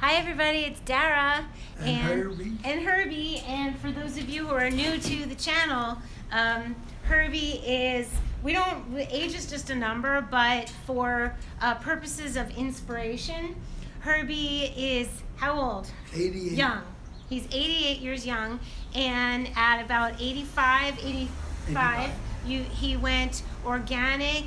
Hi everybody, it's Dara And Herbie. And for those of you who are new to the channel, Herbie is, age is just a number, but for purposes of inspiration, Herbie is how old? 88. Young. He's 88 years young, and at about 85, he went organic,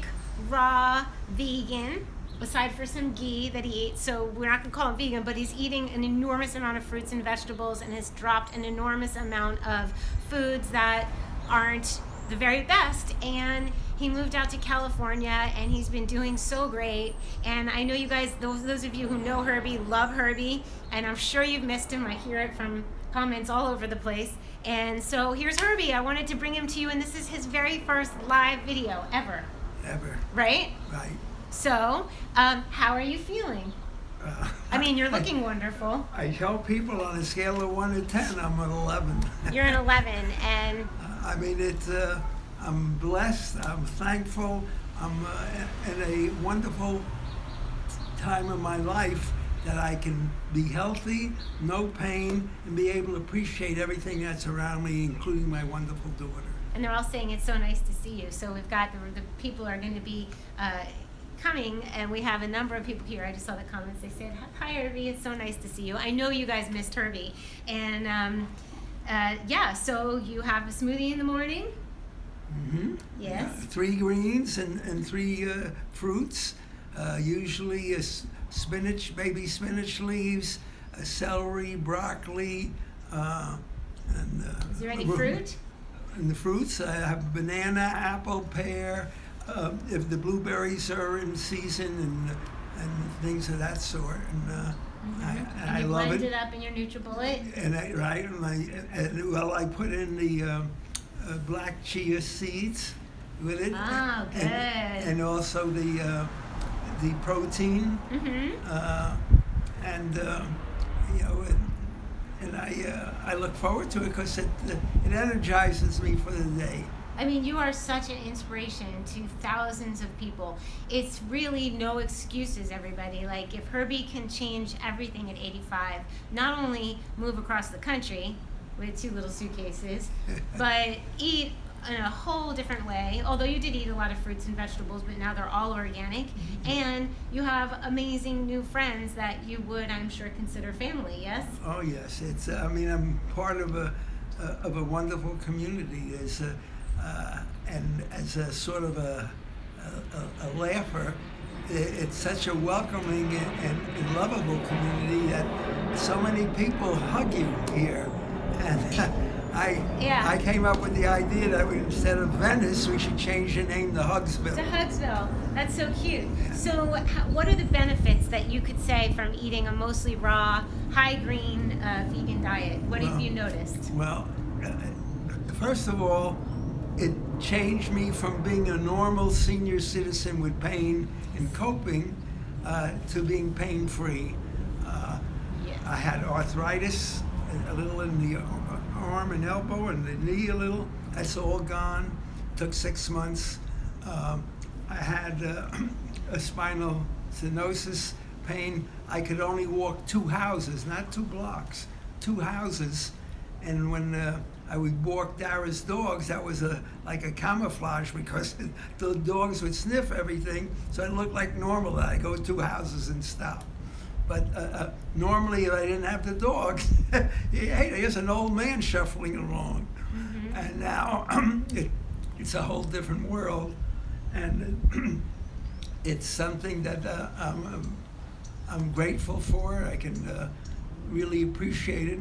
raw, vegan, aside for some ghee that he ate. So we're not going to call him vegan, but he's eating an enormous amount of fruits and vegetables and has dropped an enormous amount of foods that aren't the very best. And he moved out to California, and he's been doing so great. And I know you guys, those of you who know Herbie, love Herbie, and I'm sure you've missed him. I hear it from comments all over the place. And so here's Herbie. I wanted to bring him to you, and this is his very first live video ever. Ever. Right? Right. So, how are you feeling? I mean, you're looking wonderful. I tell people on a scale of 1 to 10, I'm an 11. You're an 11, and I mean, I'm blessed. I'm thankful. I'm in a wonderful time of my life that I can be healthy, no pain, and be able to appreciate everything that's around me, including my wonderful daughter. And they're all saying it's so nice to see you. So we've got the people are going to be coming, and we have a number of people here. I just saw the comments. They said, "Hi, Herbie. It's so nice to see you." I know you guys missed Herbie, and yeah. So you have a smoothie in the morning. Mm-hmm. Yes. 3 greens and 3 fruits. Usually spinach, baby spinach leaves, celery, broccoli, and. Is there any fruit? In the fruits, I have banana, apple, pear. If the blueberries are in season and things of that sort, and I you love blend it. it up in your NutriBullet. And I put in the black chia seeds with it. Oh, good. And also the protein. Mm-hmm. And I look forward to it because it energizes me for the day. I mean, you are such an inspiration to thousands of people. It's really no excuses, everybody. Like, if Herbie can change everything at 85, not only move across the country with 2 little suitcases, but eat in a whole different way. Although you did eat a lot of fruits and vegetables, but now they're all organic. Mm-hmm. And you have amazing new friends that you would, I'm sure, consider family, yes? Oh, yes. It's. I mean, I'm part of a wonderful community. And as a sort of a laugher, it's such a welcoming and lovable community that so many people hug you here. And I came up with the idea that instead of Venice, we should change the name to Hugsville. To Hugsville. That's so cute. Yeah. So what are the benefits that you could say from eating a mostly raw, high-green vegan diet? What have you noticed? Well, first of all, it changed me from being a normal senior citizen with pain and coping to being pain-free. Yes. I had arthritis, a little in the arm and elbow and the knee a little. That's all gone. Took 6 months. I had a spinal stenosis pain. I could only walk 2 houses, not 2 blocks, 2 houses. And when I would walk DARA'S dogs, that was like a camouflage because the dogs would sniff everything, so it looked like normal that I go 2 houses and stop. But normally, if I didn't have the dogs, hey, there's an old man shuffling along. Mm-hmm. And now it's a whole different world, and it's something that I'm grateful for. I can really appreciate it.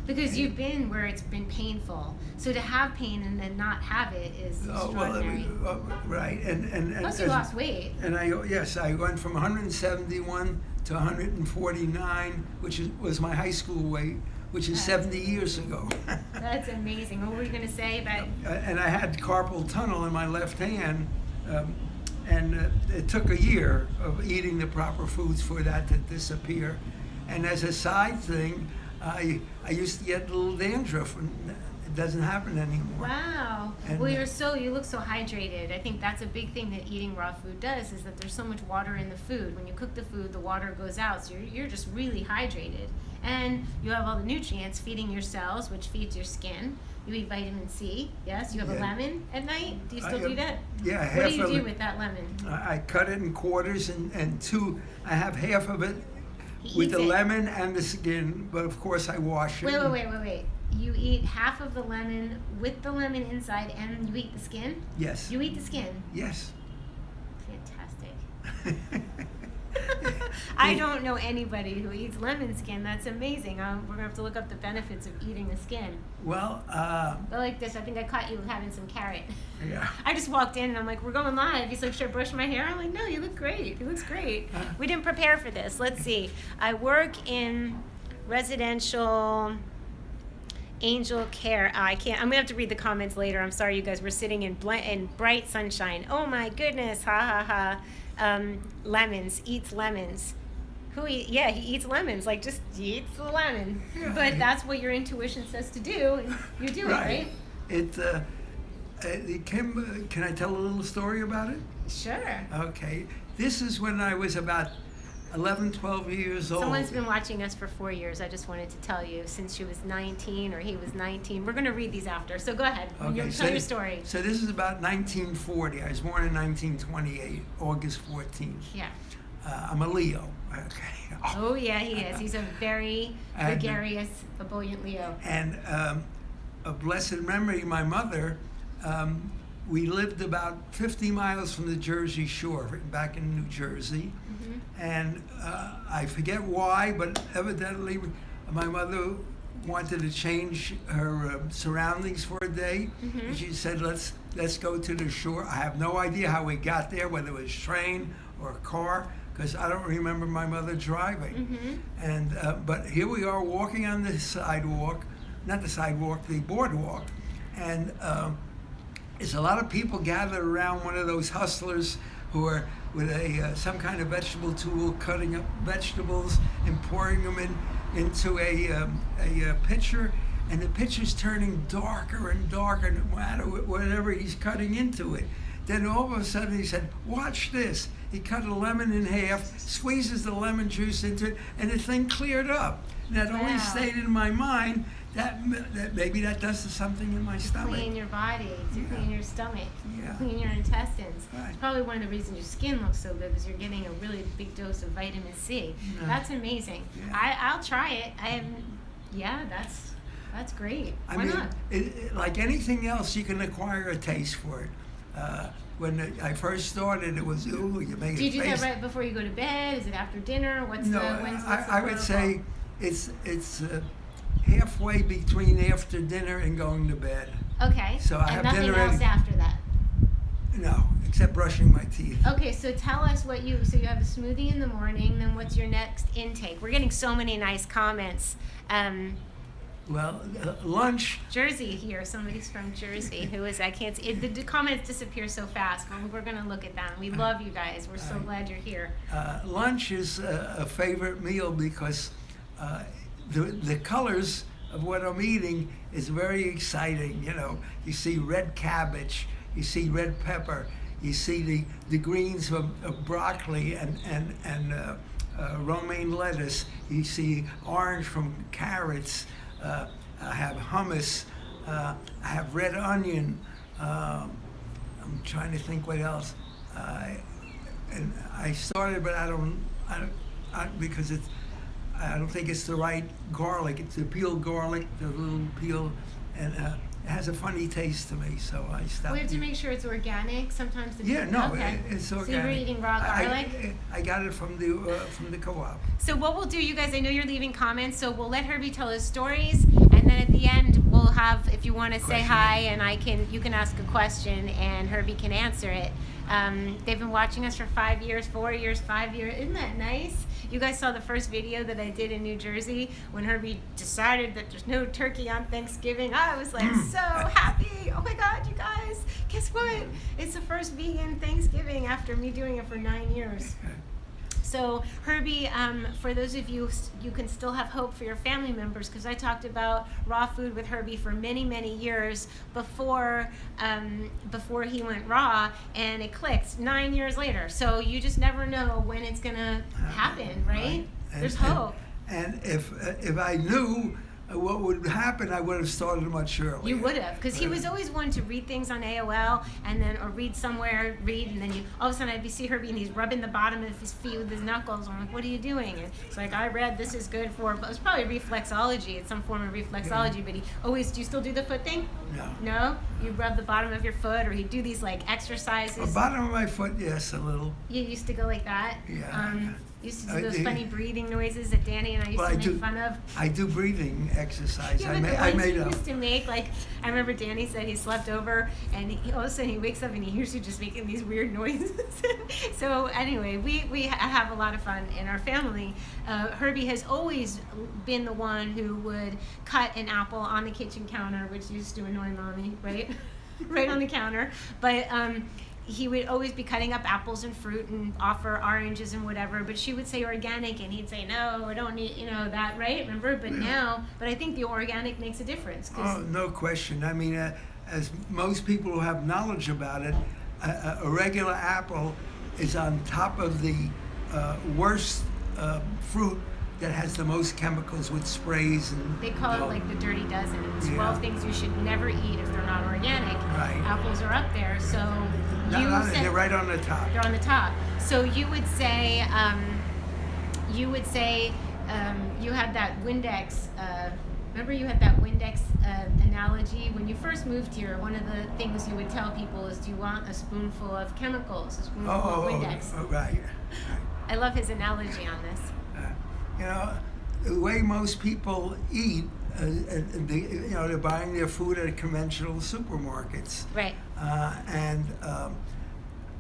Because you've been where it's been painful, so to have pain and then not have it is extraordinary. Right, Plus you lost weight. And I went from 171 to 149, which was my high school weight, which is 70 years ago. That's amazing. What were you going to say about? And I had carpal tunnel in my left hand, and it took a year of eating the proper foods for that to disappear. And as a side thing, I used to get a little dandruff It doesn't happen anymore. Wow. And, Well, you look so hydrated. I think that's a big thing that eating raw food does, is that there's so much water in the food. When you cook the food, the water goes out, so you're just really hydrated. And you have all the nutrients feeding your cells, which feeds your skin. You eat vitamin C. Yes, you have a lemon at night. Do you still do that? Yeah, half What do you of do it. with that lemon? I cut it in quarters, and I have half of it He with eats the it. lemon and the skin, but of course I wash it. Wait. You eat half of the lemon with the lemon inside, and you eat the skin? Yes. You eat the skin. Yes. Fantastic. I don't know anybody who eats lemon skin. That's amazing. We're going to have to look up the benefits of eating the skin. Well, But like this, I think I caught you having some carrot. yeah. I just walked in and I'm like, we're going live. He's like, should I brush my hair? I'm like, no, you look great. He looks great. We didn't prepare for this. Let's see. I work in residential angel care. I can't. I'm gonna have to read the comments later. I'm sorry, you guys. We're sitting in bright sunshine. Oh my goodness. Ha ha ha. Lemons. Eats lemons. Yeah, he eats lemons. Like, just he eats the lemon. Yeah. But that's what your intuition says to do, and you do it, right? It came, can I tell a little story about it? Sure. Okay. This is when I was about 11, 12 years old. Someone's been watching us for 4 years. I just wanted to tell you, since she was 19 or he was 19. We're going to read these after. So go ahead. Tell your story. So this is about 1940. I was born in 1928, August 14th. Yeah. I'm a Leo. Okay. Oh, yeah, he is. He's a very gregarious, ebullient Leo. And a blessed memory, my mother, we lived about 50 miles from the Jersey Shore, back in New Jersey. Mm-hmm. And I forget why, but evidently my mother wanted to change her surroundings for a day. Mm-hmm. And she said, let's go to the shore. I have no idea how we got there, whether it was train or a car, because I don't remember my mother driving. Mm-hmm. And but here we are walking on the sidewalk, not the sidewalk, the boardwalk, and there's a lot of people gathered around one of those hustlers who are with some kind of vegetable tool, cutting up vegetables and pouring them into a pitcher, and the pitcher's turning darker and darker no matter whatever he's cutting into it. Then all of a sudden he said, "Watch this." He cut a lemon in half, squeezes the lemon juice into it, and the thing cleared up. And that only stayed in my mind that maybe that does something in my stomach. Clean your body, to clean your stomach, Yeah. clean your intestines. Right. It's probably one of the reasons your skin looks so good, because you're getting a really big dose of vitamin C. Yeah. That's amazing. Yeah. I'll try it. That's great. Why not? Like anything else, you can acquire a taste for it. When I first started, it was, ooh, you make Do you a do face. that right before you go to bed? Is it after dinner? What's No, when's the I would protocol? say it's halfway between after dinner and going to bed. Okay. So I and have nothing dinner else after that. No, except brushing my teeth. Okay, so tell us so you have a smoothie in the morning, then what's your next intake? We're getting so many nice comments. Well, lunch. Jersey here, somebody's from Jersey I can't see, the comments disappear so fast, but we're going to look at them. We love you guys. We're so glad you're here. Lunch is a favorite meal because the colors of what I'm eating is very exciting. You know, you see red cabbage, you see red pepper, you see the greens of broccoli and romaine lettuce, you see orange from carrots. I have hummus. I have red onion. I'm trying to think what else. And I started, but I don't because I don't think it's the right garlic. It's the peeled garlic, the little peel, and it has a funny taste to me, so I stopped. We have to make sure it's organic. Sometimes it's it's organic. So you were eating raw garlic? I got it from the co-op. So what we'll do, you guys, I know you're leaving comments, so we'll let Herbie tell his stories, and then at the end we'll have, if you want to say hi, and you can ask a question, and Herbie can answer it. They've been watching us for 5 years, 4 years, 5 years. Isn't that nice? You guys saw the first video that I did in New Jersey when Herbie decided that there's no turkey on Thanksgiving. I was like so happy. Oh my God, you guys, guess what? It's the first vegan Thanksgiving after me doing it for 9 years. So Herbie, for those of you, you can still have hope for your family members, because I talked about raw food with Herbie for many, many years before he went raw, and it clicked 9 years later. So you just never know when it's gonna happen, right? There's hope. And if I knew what would happen, I would have started much earlier. You would have, because he was always one to read things on AOL, and then, or read somewhere, and then all of a sudden I'd see Herbie and he's rubbing the bottom of his feet with his knuckles. I'm like, what are you doing? And it's like, I read this is good for, but it was probably reflexology. It's some form of reflexology, but he always, do you still do the foot thing? No. No? You rub the bottom of your foot, or he'd do these like exercises. The bottom of my foot, yes, a little. You used to go like that? Yeah. Used to do those funny breathing noises that Danny and I used to make fun of. I do breathing exercise. Yeah, but I the made ones up. you used to make, like, I remember Danny said he slept over, and all of a sudden he wakes up and he hears you just making these weird noises. So anyway, we have a lot of fun in our family. Herbie has always been the one who would cut an apple on the kitchen counter, which used to annoy Mommy, right? Right on the counter. But he would always be cutting up apples and fruit and offer oranges and whatever, but she would say organic, and he'd say, no, I don't need, that, right? Remember? But I think the organic makes a difference. Oh, no question. I mean, as most people who have knowledge about it, a regular apple is on top of the worst fruit that has the most chemicals with sprays and. They call it like the dirty dozen. 12 things you should never eat if they're not organic. Right. Apples are up there, so they're right on the top. They're on the top. So you would say, you had that Windex. Remember, you had that Windex analogy when you first moved here. One of the things you would tell people is, "Do you want a spoonful of chemicals? A spoonful of Windex?" Oh, right. I love his analogy on this. The way most people eat, they're buying their food at conventional supermarkets. Right.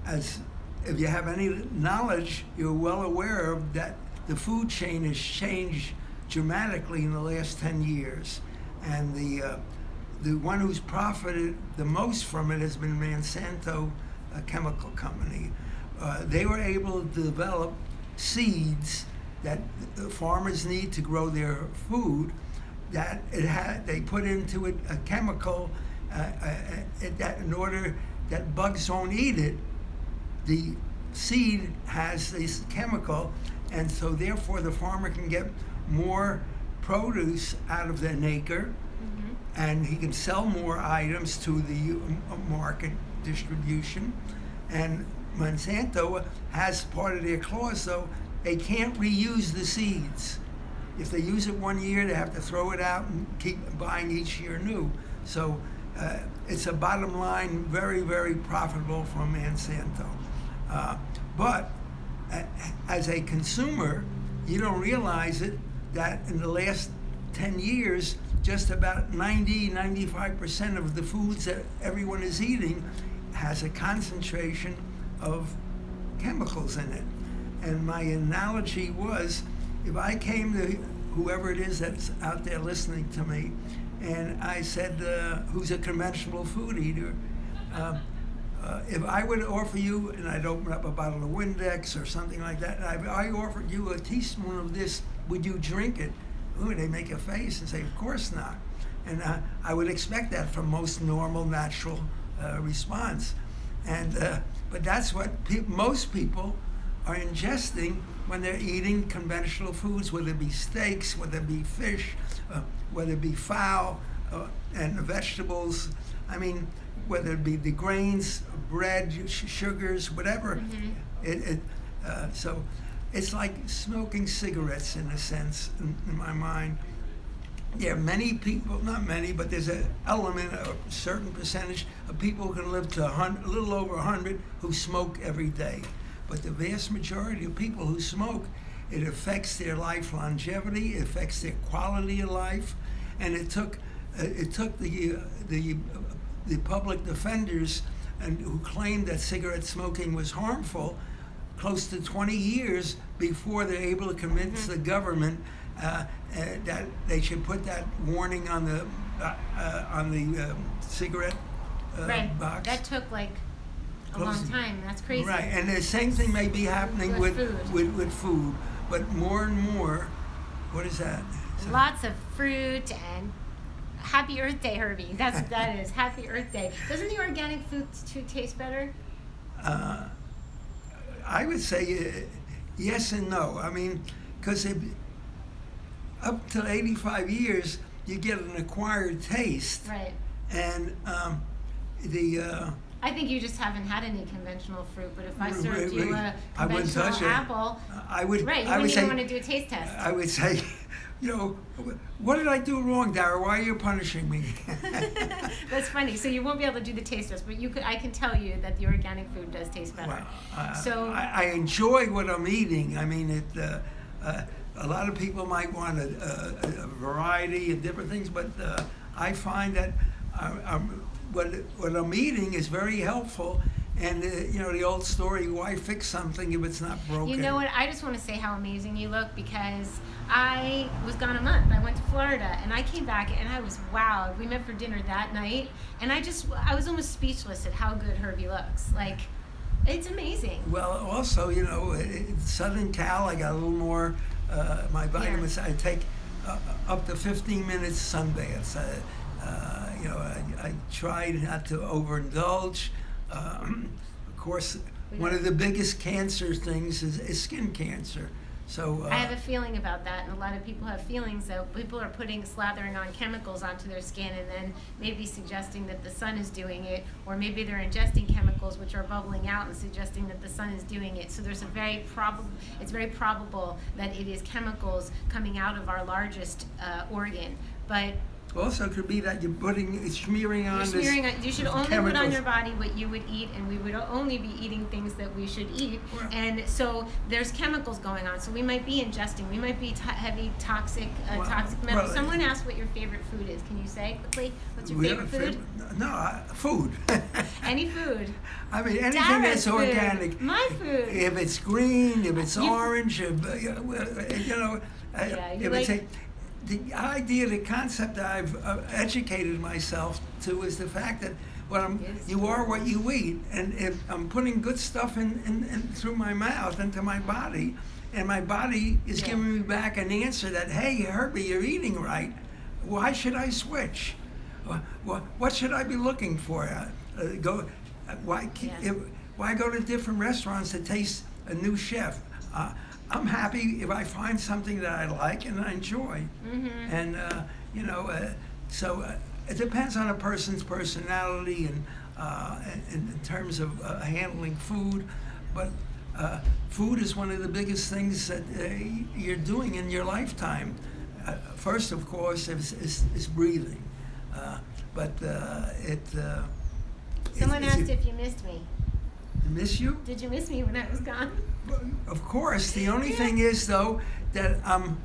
As if you have any knowledge, you're well aware of that the food chain has changed dramatically in the last 10 years. And the one who's profited the most from it has been Monsanto, a chemical company. They were able to develop seeds that the farmers need to grow their food, that they put into it a chemical that in order that bugs won't eat it, the seed has this chemical, and so therefore the farmer can get more produce out of an acre, and he can sell more items to the market distribution. And Monsanto has part of their clause, though, they can't reuse the seeds. If they use it 1 year, they have to throw it out and keep buying each year new. So it's a bottom line, very, very profitable for Monsanto. But as a consumer, you don't realize it, that in the last 10 years, just about 95% of the foods that everyone is eating has a concentration of chemicals in it. And my analogy was, if I came to whoever it is that's out there listening to me, and I said, who's a conventional food eater, if I would offer you, and I'd open up a bottle of Windex or something like that, and I offered you a teaspoon of this, would you drink it? Ooh, they make a face and say, of course not. And I would expect that from most normal, natural response. And but that's what most people are ingesting when they're eating conventional foods, whether it be steaks, whether it be fish, whether it be fowl, and vegetables. I mean, whether it be the grains, bread, sugars, whatever. So it's like smoking cigarettes in a sense, in my mind. There are many people, not many, but there's an element, a certain percentage of people who can live to a little over 100 who smoke every day. But the vast majority of people who smoke, it affects their life longevity, it affects their quality of life, and it took the public defenders and who claimed that cigarette smoking was harmful close to 20 years before they're able to convince the government that they should put that warning on the cigarette right. box. That took like a long time. That's crazy. Right, and the same thing may be happening With with food, but more and more. What is that? Lots of fruit and Happy Earth Day, Herbie. That is Happy Earth Day. Doesn't the organic food taste better? I would say yes and no. I mean, because up to 85 years, you get an acquired taste. Right. And I think you just haven't had any conventional fruit, but if I served you a I wouldn't conventional touch it. apple, I would. right, you I would wouldn't say, even want to do a taste test. I would say, what did I do wrong, Dara? Why are you punishing me? That's funny. So you won't be able to do the taste test, but I can tell you that the organic food does taste better. Well, I enjoy what I'm eating. I mean, a lot of people might want a variety of different things, but I find that what I'm eating is very helpful. And the old story, why fix something if it's not broken? You know what? I just want to say how amazing you look, because I was gone a month. I went to Florida and I came back and I was wowed. We met for dinner that night and I was almost speechless at how good Herbie looks. Like, it's amazing. Well, also, in Southern Cal, I got a little more, my vitamins, I take up to 15 minutes sunbaths. I try not to overindulge. Of course, one of the biggest cancer things is skin cancer. So I have a feeling about that, and a lot of people have feelings that people are slathering on chemicals onto their skin, and then maybe suggesting that the sun is doing it, or maybe they're ingesting chemicals which are bubbling out and suggesting that the sun is doing it. So there's it's very probable that it is chemicals coming out of our largest organ, but. Also, it could be that you're smearing on this. You should only chemicals. put on your body what you would eat, and we would only be eating things that we should eat. Well, and so there's chemicals going on. So we might be ingesting. We might be heavy toxic metals. Well, Someone asked what your favorite food is. Can you say quickly what's your favorite food? Food. Any food. I mean, anything DARA'S that's food. organic. My food. If it's green, if it's orange, if it's the idea, the concept that I've educated myself to is the fact that you are what you eat, and if I'm putting good stuff in through my mouth into my body, and my body is giving me back an answer that, hey, Herbie, you're eating right. Why should I switch? What should I be looking for? Why go to different restaurants to taste a new chef? I'm happy if I find something that I like and I enjoy. Mm-hmm. And, so it depends on a person's personality and in terms of handling food. But food is one of the biggest things that you're doing in your lifetime. First, of course, is breathing. Someone asked if you missed me. Miss you? Did you miss me when I was gone? Of course. The only thing is, though, that I'm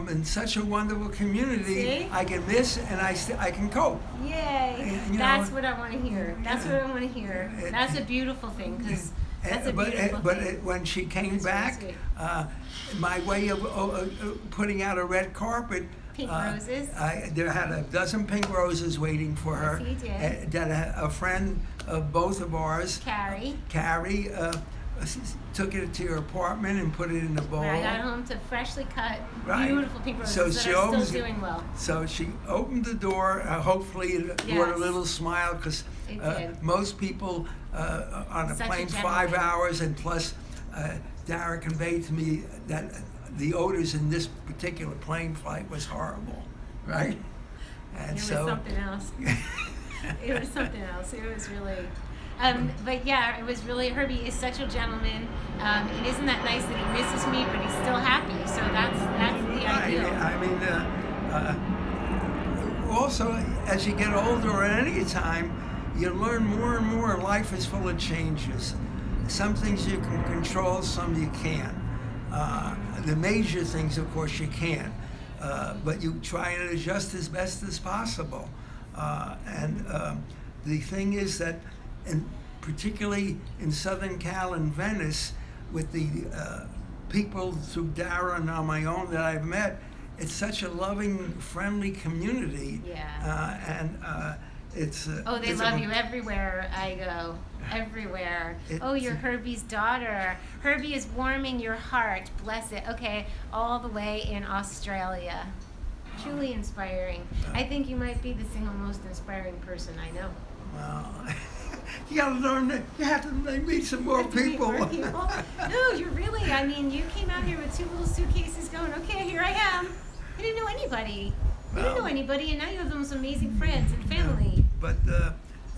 in such a wonderful community. See? I can miss and I can cope. Yay! That's what I want to hear. That's what I want to hear. That's a beautiful thing, because that's a beautiful thing. When she came back, my way of putting out a red carpet. Pink roses. There had a dozen pink roses waiting for her. Yes, he did. That a friend of both of ours, Carrie, took it to her apartment and put it in a bowl. When I got home to freshly cut, beautiful pink roses that are still doing well. So she opened the door. Hopefully it brought a little smile, because most people on a plane 5 hours, and plus Dara conveyed to me that the odors in this particular plane flight was horrible, right? And it was something else. It was something else. It was really... but yeah, it was really, Herbie is such a gentleman, and isn't that nice that he misses me, but he's still happy, so that's the ideal. I mean, also, as you get older or at any time, you learn more and more life is full of changes. Some things you can control, some you can't. The major things, of course, you can, but you try and adjust as best as possible. The thing is that, and particularly in Southern Cal and Venice, with the people through Dara and on my own that I've met, it's such a loving, friendly community. Yeah. it's. Oh, they it's love you everywhere I go. Everywhere. Oh, you're Herbie's daughter. Herbie is warming your heart. Bless it. Okay, all the way in Australia. Truly inspiring. I think you might be the single most inspiring person I know. Well, you gotta learn that. You have to meet some more people. No, you're really. I mean, you came out here with 2 little suitcases going, okay, here I am. You didn't know anybody. You didn't know anybody, and now you have the most amazing friends and family. But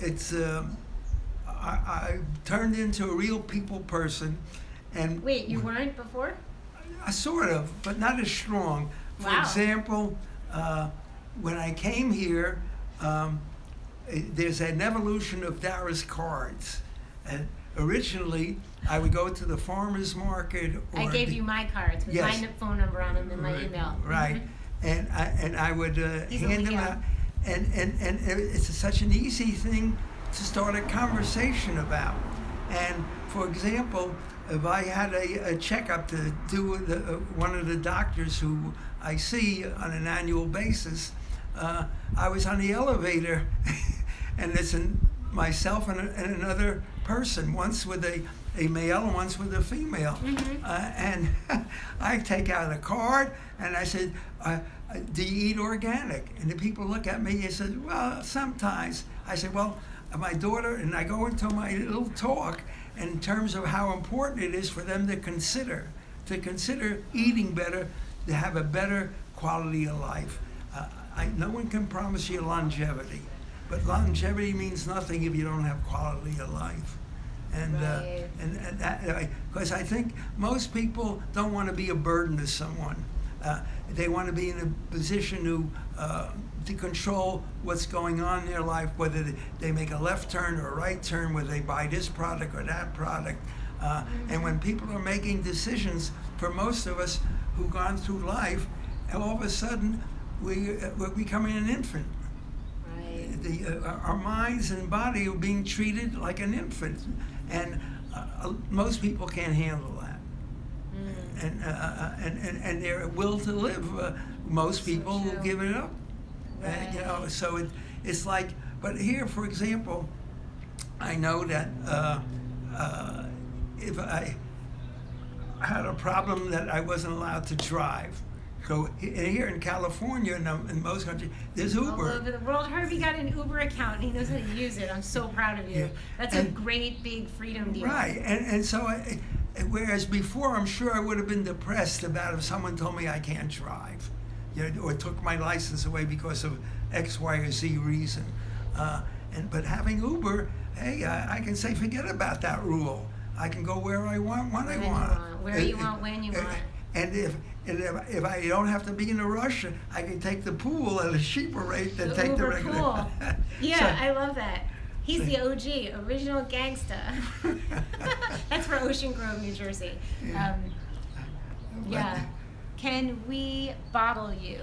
it's. I turned into a real people person, and. Wait, you weren't before? Sort of, but not as strong. For Wow. example, when I came here, there's an evolution of DARA'S cards. And originally, I would go to the farmer's market. Or I gave you my cards with my phone number on them and my email. Right. Mm-hmm. And I would He's hand them Leo. out. And it's such an easy thing to start a conversation about. And for example, if I had a checkup to do with one of the doctors who I see on an annual basis, I was on the elevator, and it's myself and another person, once with a male and once with a female. Mm-hmm. And I take out a card, and I said, do you eat organic? And the people look at me and said, well, sometimes. I said, well, my daughter, and I go into my little talk in terms of how important it is for them to consider eating better, to have a better quality of life. No one can promise you longevity, but longevity means nothing if you don't have quality of life. And Right. and that, because I think most people don't want to be a burden to someone. They want to be in a position to control what's going on in their life, whether they make a left turn or a right turn, whether they buy this product or that product. And when people are making decisions, for most of us who've gone through life, all of a sudden we're becoming an infant. Right. Our minds and body are being treated like an infant, and most people can't handle that. And their will to live, most people will give it up. Right. So it's like, but here, for example, I know that if I had a problem that I wasn't allowed to drive. So here in California and in most countries, there's Uber. All over the world. Herbie got an Uber account and he knows how to use it. I'm so proud of you. Yeah. That's a great big freedom deal. Right, and so whereas before I'm sure I would have been depressed about if someone told me I can't drive, or took my license away because of X, Y, or Z reason. But having Uber, hey, I can say forget about that rule. I can go where I want, when I want. Where you want, when you want. And if I don't have to be in a rush, I can take the pool at a cheaper rate than take the Uber regular. pool. Yeah, So- I love that. He's the OG, original gangsta. That's for Ocean Grove, New Jersey. Yeah. Can we bottle you?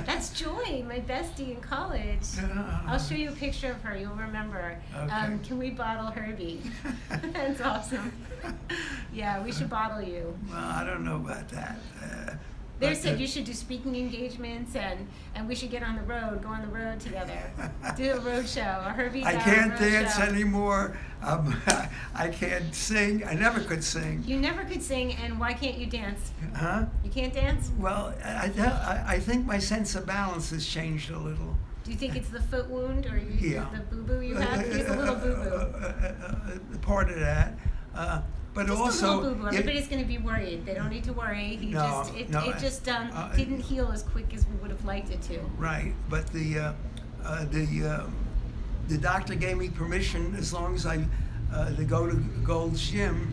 That's Joy, my bestie in college. I'll show you a picture of her. You'll remember. Okay. Can we bottle Herbie? That's awesome. Yeah, we should bottle you. Well, I don't know about that. They But, said you should do speaking engagements and we should get on the road, go on the road together, do a road show. Or Herbie's I our can't road dance show. anymore. I can't sing. I never could sing. You never could sing, and why can't you dance? Huh? You can't dance? Well, I think my sense of balance has changed a little. Do you think it's the foot wound or Yeah. the boo-boo you have? He's a little boo-boo. Part of that. But Just also, a little boo-boo. Everybody's going to be worried. They don't need to worry. It just didn't heal as quick as we would have liked it to. right. But the doctor gave me permission as long as I to go to Gold's Gym,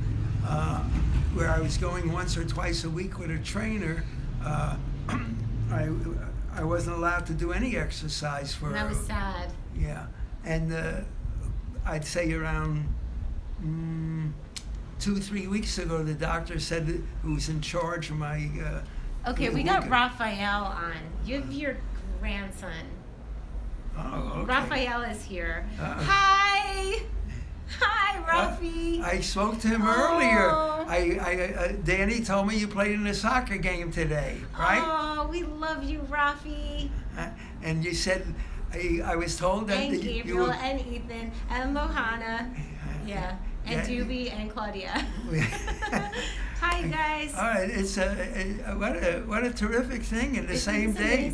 where I was going once or twice a week with a trainer. I wasn't allowed to do any exercise for. And that was sad. Yeah, and I'd say around 2-3 weeks ago, the doctor said that, who was in charge of my. Okay, we got Raphael on. You have your grandson. Oh, okay. Raphael is here. Hi! Hi, Rafi! I spoke to him earlier. Danny told me you played in a soccer game today, right? Oh, we love you, Rafi. And you said I was told that And you Gabriel were, and Ethan and Lohana. Yeah. And Yeah. Doobie and Claudia. Hi guys. All right, it's what a terrific thing in the same day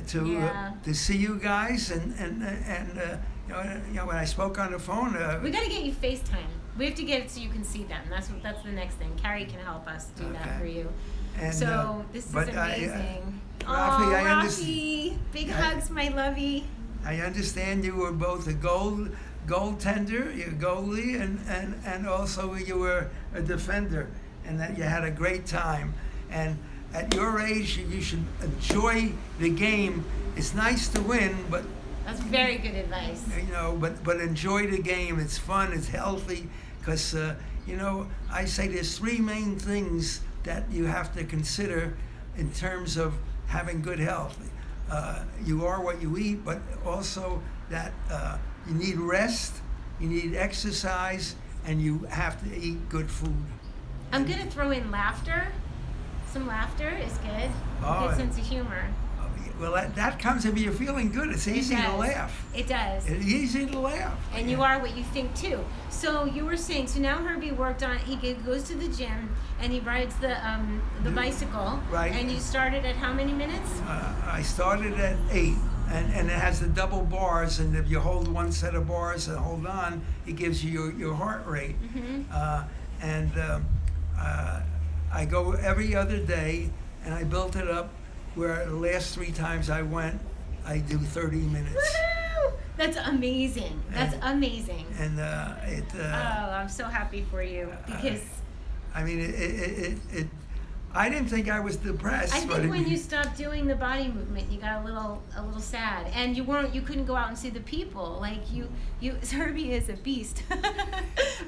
to see you guys and you know when I spoke on the phone. We got to get you FaceTime. We have to get it so you can see them. That's the next thing. Carrie can help us do that for you. And, So this is but amazing. Rafi, I Rafi, big hugs, my lovey. I understand you were both a goaltender, you're a goalie, and also you were a defender, and that you had a great time. And at your age, you should enjoy the game. It's nice to win, but That's very good advice. you know, but enjoy the game. It's fun. It's healthy. Because you know, I say there's three main things that you have to consider in terms of having good health. You are what you eat, but also that you need rest, you need exercise, and you have to eat good food. I'm gonna throw in laughter. Some laughter is good. Oh, Good sense of humor. Well, that comes if you're feeling good. It's easy to laugh. It does. It's easy to laugh. And you are what you think too. So you were saying, so now Herbie worked on, goes to the gym and he rides the bicycle. Right. And you started at how many minutes? I started at 8, and it has the double bars, and if you hold one set of bars and hold on, it gives you your heart rate. Mm-hmm. I go every other day, and I built it up where the last 3 times I went, I do 30 minutes. Woo! That's amazing. That's amazing. And Oh, I'm so happy for you because I mean, I didn't think I was depressed. I but think when you stopped doing the body movement, you got a little sad, and you couldn't go out and see the people. Like Herbie is a beast.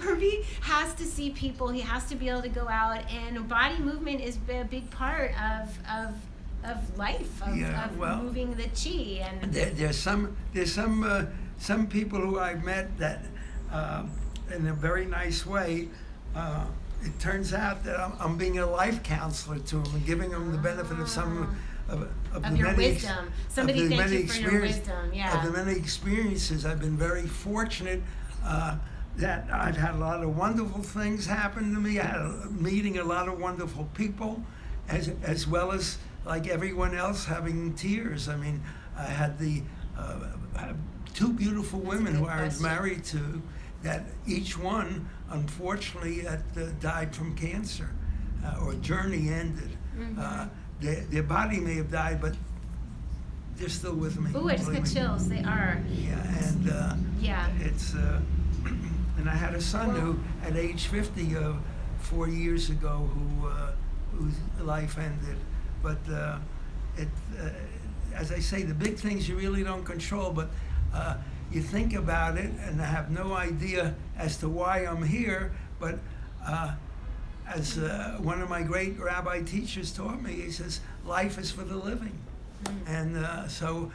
Herbie has to see people. He has to be able to go out, and body movement is a big part of life, of moving the chi. And there's some people who I've met that in a very nice way. It turns out that I'm being a life counselor to them and giving them the benefit of some of the your many wisdom. Somebody thank you for your wisdom. Yeah. Of the many experiences, I've been very fortunate that I've had a lot of wonderful things happen to me. I had meeting a lot of wonderful people, as well as like everyone else having tears. I mean, I had I have 2 beautiful women who I was married to, that each one, unfortunately, died from cancer, or journey ended. Mm-hmm. Their body may have died, but they're still with me. Ooh, I just got chills. They are. Yeah, and it's and I had a son who, at age 50, 4 years ago, whose life ended. But as I say, the big things you really don't control, but you think about it, and I have no idea as to why I'm here, but as one of my great rabbi teachers taught me, he says, life is for the living. And so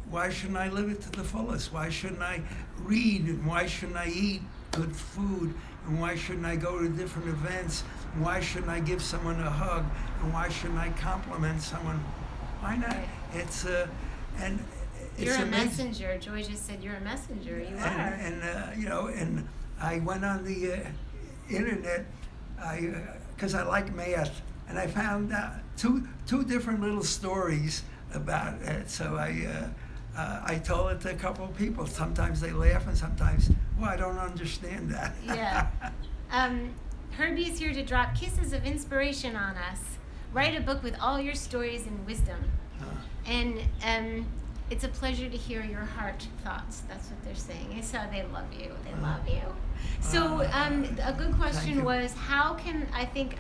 why shouldn't I live it to the fullest? Why shouldn't I read, and why shouldn't I eat good food, and why shouldn't I go to different events, and why shouldn't I give someone a hug, and why shouldn't I compliment someone? Why not? It's and You're a amazing. messenger. Joy just said you're a messenger. You are. And you know, and I went on the internet, because I like math, and I found two different little stories about it. So I told it to a couple of people. Sometimes they laugh, and sometimes, well, I don't understand that. Yeah. Herbie's here to drop kisses of inspiration on us. Write a book with all your stories and wisdom. And it's a pleasure to hear your heart thoughts. That's what they're saying. So they love you. They love you. So a good question was, how can, I think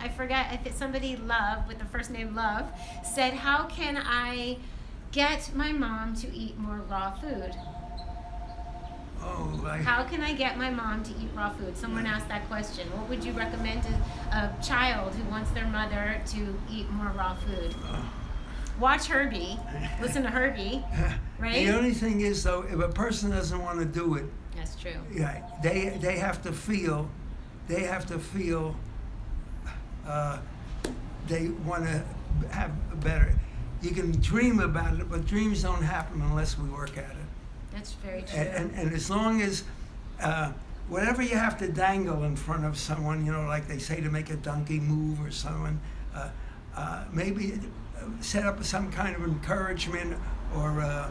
somebody, Love, with the first name Love, said, how can I get my mom to eat more raw food? How can I get my mom to eat raw food? Someone asked that question. What would you recommend to a child who wants their mother to eat more raw food? Watch Herbie. Listen to Herbie. Right? The only thing is, though, if a person doesn't want to do it, that's true. Yeah, they have to feel, they want to have better. you can dream about it, but dreams don't happen unless we work at it. That's very true. And as long as whatever you have to dangle in front of someone, you know, like they say to make a donkey move or someone, maybe set up some kind of encouragement or a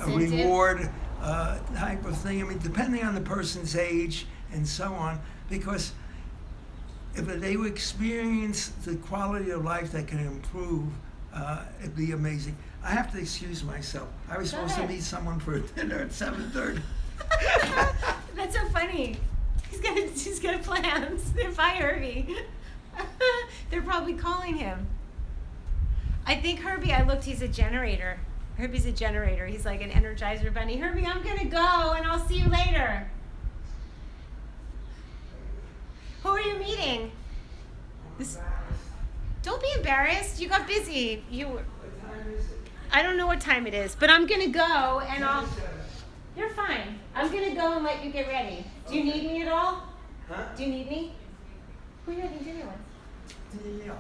reward type of thing. I mean, depending on the person's age and so on, because if they would experience the quality of life that can improve, it'd be amazing. I have to excuse myself. I was supposed to meet someone for dinner at 7:30. That's so funny. He's got plans. Bye, Herbie. They're probably calling him. I think Herbie, I looked, he's a generator. Herbie's a generator. He's like an Energizer bunny. Herbie, I'm gonna go and I'll see you later. Who are you meeting? Don't be embarrassed. You got busy. I don't know what time it is, but I'm gonna go and You're fine. I'm gonna go and let you get ready. Do you need me at all? Huh? Do you need me? Who are you having dinner with? Yeah.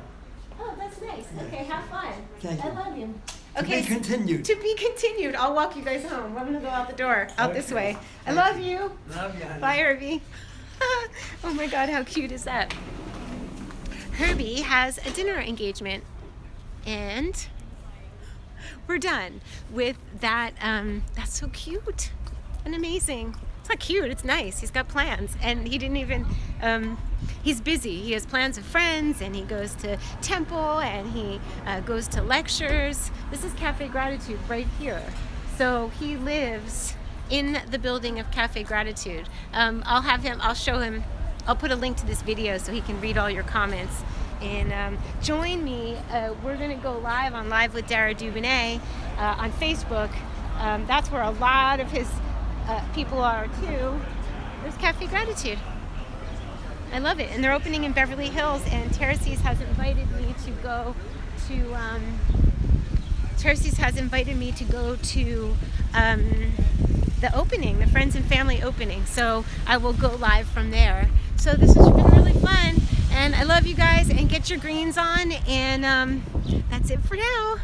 Oh, that's nice. Okay, have fun. Thank you. I love you. To Okay. be continued. To be continued. I'll walk you guys home. I'm gonna go out the door, out this Okay. way. I Thank love you. you. Love you, honey. Bye, Herbie. Oh my God, how cute is that? Herbie has a dinner engagement, and we're done with that. That's so cute and amazing. It's not cute, it's nice. He's got plans, and he didn't even, he's busy. He has plans with friends, and he goes to temple, and he goes to lectures. This is Cafe Gratitude right here. So he lives in the building of Cafe Gratitude. I'll show him, I'll put a link to this video so he can read all your comments. And join me. We're going to go live on Live with Dara Dubonnet on Facebook. That's where a lot of his people are too. There's Cafe Gratitude. I love it. And they're opening in Beverly Hills, and Terraces has invited me to go to the opening, the Friends and Family opening. So I will go live from there. So this has been really fun, and I love you guys, and get your greens on, and that's it for now.